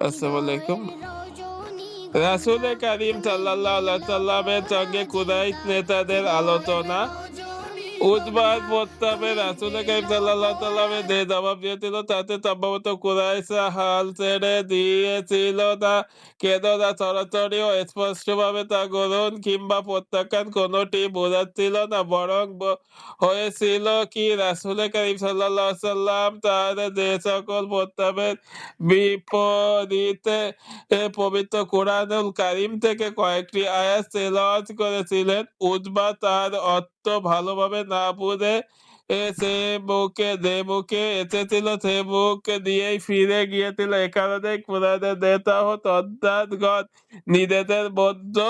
আসসালামু আলাইকুম। রাসূল কারীম সাল্লাল্লাহু আলাইহি সাল্লামের সঙ্গে কুরাইশ নেতাদের আলোচনা। উতবার প্রস্তাবে রাসূল কারীম সাল্লাল্লাহু সাল্লামের যে জবাব দিয়েছিল তাতে সম্ভবত কুরাইশরা হাল ছেড়ে দিয়েছিল না। কেননা সরাসরি ও স্পষ্টভাবে তা গ্রহণ কিংবা প্রত্যাখ্যান কোনোটি বোঝাচ্ছিল না, বরং হয়েছিল কি রাসূল কারীম সাল্লাল্লাহু সাল্লাম তার যে সকল প্রস্তাবের বিপরীতে পবিত্র কোরআনুল কারীম থেকে কয়েকটি আয়াত তেলাওয়াত করেছিলেন। উতবা তার অর্থ ভালোভাবে না বুঝে যে মুখে এসেছিল সে মুখ দিয়েই ফিরে গিয়েছিল। এ কারণে কোরআনের নেতা ও সন্তানগণ নিজেদের মধ্যে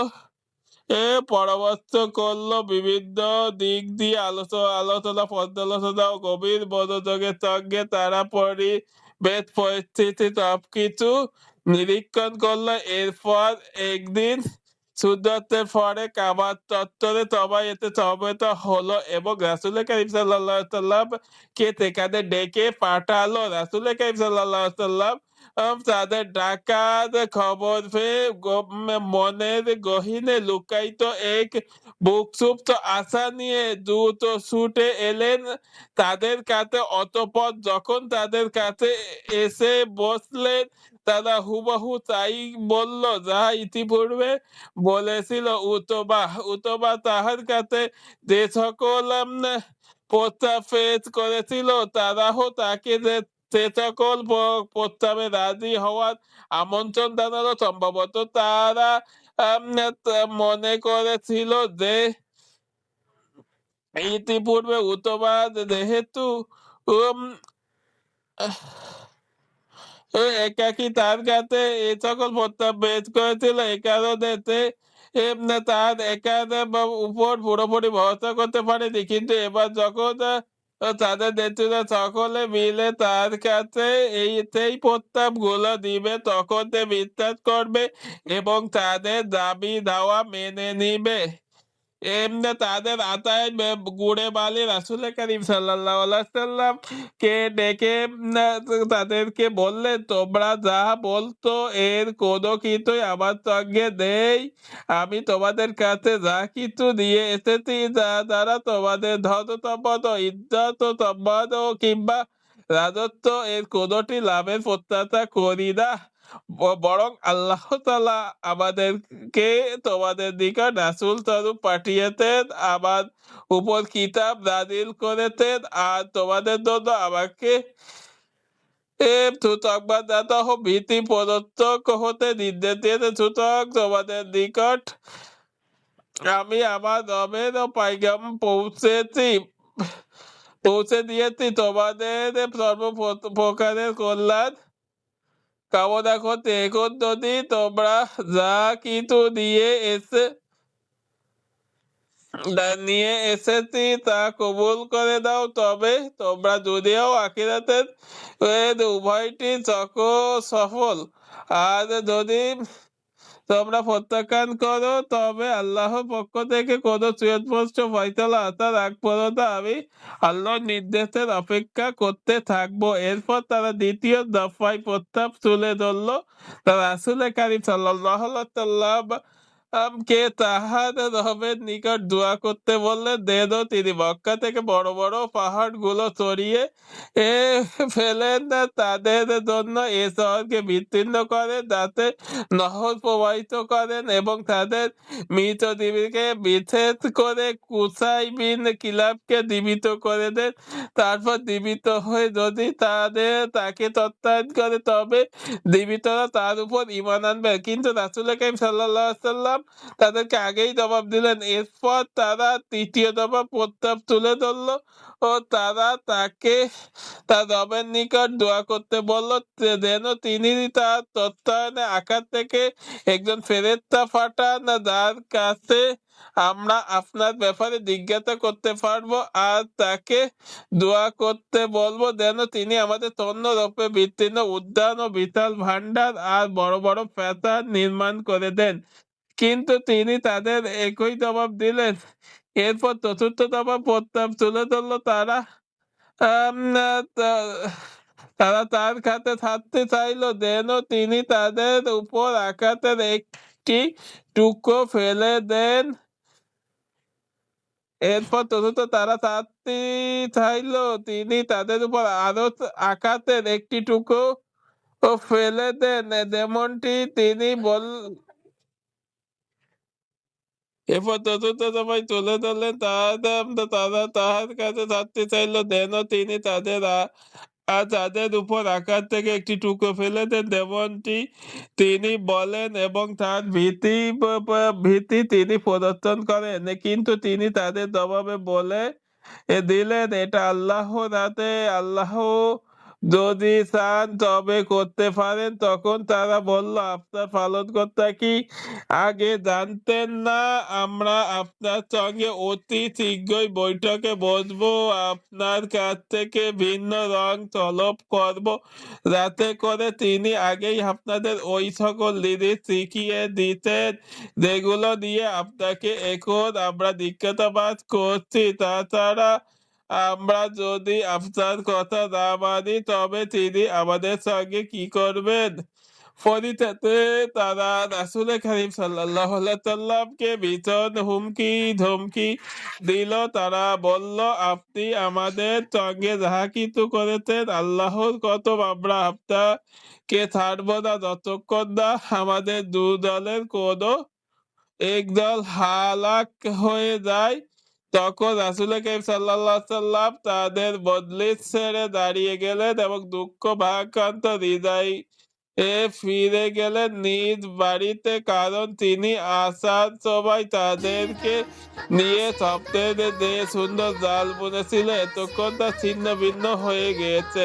পরামর্শ করলো, বিভিন্ন দিক দিয়ে আলোচনা পর্যালোচনা ও গভীর মনোযোগের সঙ্গে তারা পরিবেশ পরিস্থিতি সবকিছু নিরীক্ষণ করলো। এরপর একদিন সূর্যাস্তের পরে কাবার চত্বরে সবাই এতে সমবেত হলো এবং রাসূল কারীম সাল্লাল্লাহু আলাইহি সাল্লাম কে সেখানে ডেকে পাঠালো। রাসূল কারীম সাল্লাল্লাহু আলাইহি সাল্লাম তাদের ডাকার খবর পেয়ে মনের গহীনে লুকায়িত এক বুকসুপ্ত আশা নিয়ে দ্রুত ছুটে এলেন তাদের কাছে। অতঃপর যখন তাদের কাছে এসে বসলেন, তারা হুবহু তাই বলল যা ইতিপূর্বে বলেছিল উতবা তাহার কাছে যে সকল প্রস্তাব পেশ করেছিল তারাও তাকে সে সকল প্রস্তাবে রাজি হওয়ার আমন্ত্রণ জানালো। সম্ভবত তারা মনে করেছিল যে ইতিপূর্বে উতবা যেহেতু উম, একাকী তার কাছে এই সকল প্রস্তাব পেশ করেছিল, এ কারণে তার একার উপর পুরোপুরি ভরসা করতে পারেনি। কিন্তু এবার যখন তাদের নেতৃত্ব সকলে মিলে তার কাছে সেই প্রস্তাব গুলো দিবে, তখন সে বিশ্বাস করবে এবং তাদের দাবি দাওয়া মেনে নিবে। এমনি তাদের আতায় গুড়ে বালি রাসূল কারীম সাল্লাল্লাহু আলাইহি সাল্লাম কে ডেকে তাদেরকে বললেন, তোমরা যা বলতো এর কোনো কিছুই আমার সঙ্গে নেই। আমি তোমাদের কাছে যা কিছু নিয়ে এসেছি যা দ্বারা তোমাদের ধন সম্পদ ও ইজ্জত ও সম্মান ও কিংবা রাজত্ব এর কোনোটি লাভের প্রত্যাশা করি না, বরং আল্লাহ তাআলা আমাদেরকে তোমাদের নিকট রাসূল স্বরূপ পাঠিয়েছেন, আমার উপর কিতাব নাযিল করেছেন আর তোমাদের জন্য আমাকে সুসংবাদদাতা ও ভীতি প্রদর্শক হতে নির্দেশ দিয়েছেন। সুতরাং তোমাদের নিকট আমি আমার রবের পায়গাম পৌঁছে দিয়েছি। তোমাদের সর্বপ্রকারের কল্যাণ কামনা করতে এখন যদি তোমরা যা কিছু নিয়ে এসেছি তা কবুল করে দাও, তবে তোমরা দুনিয়া ও আখিরাতের উভয়টি সফল। আর যদি তোমরা প্রত্যাখ্যান করো তবে আল্লাহর পক্ষ থেকে কোনো সুস্পষ্ট ফয়সালা আসার আগ পর্যন্ত আমি আল্লাহর নির্দেশের অপেক্ষা করতে থাকবো। এরপর তারা দ্বিতীয় দফায় প্রস্তাব তুলে ধরলো। তারা রাসূল কারীম সাল্লাল্লাহু আলাইহি সাল্লাম কে তাহার রবের নিকট দোয়া করতে বললেন যেন তিনি মক্কা থেকে বড় বড় পাহাড় গুলো সরিয়ে ফেলেন, তাদের জন্য এ শহরকে বিচ্ছিন্ন করেন, যাতে নহর প্রবাহিত করেন এবং তাদের মৃত জীবিকে বিচ্ছেদ করে কুসাই বিন কিলাবকে জীবিত করে দেন। তারপর জীবিত হয়ে যদি তাকে তত্ত্বায়ন করে তবে জীবিতরা তার উপর ঈমান আনবে। কিন্তু রাসূল কারীম সাল্লাল্লাহু আলাইহি সাল্লাম তাদেরকে আগেই জবাব দিলেন। এরপর তারা তৃতীয় দফা প্রস্তাব তুলে ধরলো ও তারা তাকে তার রবের নিকট দোয়া করতে বলল যেন তিনি তার তত্ত্বায়নে আকাশ থেকে একজন ফেরেশতা পাঠান যার কাছে আমরা আপনার ব্যাপারে জিজ্ঞাসা করতে পারবো আর তাকে দোয়া করতে বলবো যেন তিনি আমাদের তন্নরূপে বিস্তীর্ণ উদ্যান ও বিশাল ভান্ডার আর বড় বড় প্রাসাদ নির্মাণ করে দেন। কিন্তু তিনি তাদের একই জবাব দিলেন। এরপর চতুর্থ দফা প্রস্তাব তুলে ধরলো। তারা আম, তা- তারা তার কাছে ছাড়তে চাইল যেন তিনি তাদের উপর আঘাতের একটি টুকরো ফেলে দেন। এরপর দ্রুত তারা ছাড়তে চাইল তিনি তাদের উপর আরো আঘাতের একটি টুকরো ফেলে দেন, যেমনটি তিনি এরপর চতুর্থ দফায় তুলে ধরলেন তারা তাহার কাছে ছাড়তে চাইল যেন তিনি তাদের উপর আকাশ থেকে একটি টুকরো ফেলে দেন, যেমনটি তিনি বলেন, এবং তার ভীতি তিনি প্রদর্শন করেন। কিন্তু তিনি তাদের জবাবে বলে দিলেন, এটা আল্লাহর হাতে, আল্লাহ যদি চান তবে করতে পারেন। তখন তারা বলল, আপনার পালনকর্তা কি আগে জানতেন না আমরা আপনার সঙ্গে অতি শীঘ্রই বৈঠকে বসবো, আপনার কাছ থেকে ভিন্ন রং তলব করব, যাতে করে তিনি আগেই আপনাদের ওই সকল জিনিস শিখিয়ে দিতেন যেগুলো দিয়ে আপনাকে এখন আমরা জিজ্ঞাসাবাদ করছি। তাছাড়া আমরা যদি আপনার কথা না মানি তবে তিনি আমাদের সঙ্গে কি করবেন? ফরিদাতে তারা রাসূল কারীম সাল্লাল্লাহু আলাইহি ওয়াসাল্লামকে ভীষণ হুমকি ধমকি দিল। তারা বলল, আপনি আমাদের সঙ্গে যাহা কিছু করেছেন আল্লাহর কসম আমরা আপনাকে ছাড়ব না যতক্ষণ না আমাদের দু দলের কোনো একদল হালাক হয়ে যায়। তখন রাসূল কারীম সাল্লাল্লাহু আলাইহি ওয়াসাল্লাম তাদের মজলিস ছেড়ে দাঁড়িয়ে গেলেন এবং দুঃখ ভারাক্রান্ত হৃদয়ে ফিরে গেলেন নিজ বাড়িতে, কারণ তিনি আসার সময় তাদেরকে নিয়ে স্বপ্নের যে সুন্দর জাল বুনেছিল এতক্ষণ তা ছিন্ন ভিন্ন হয়ে গিয়েছে।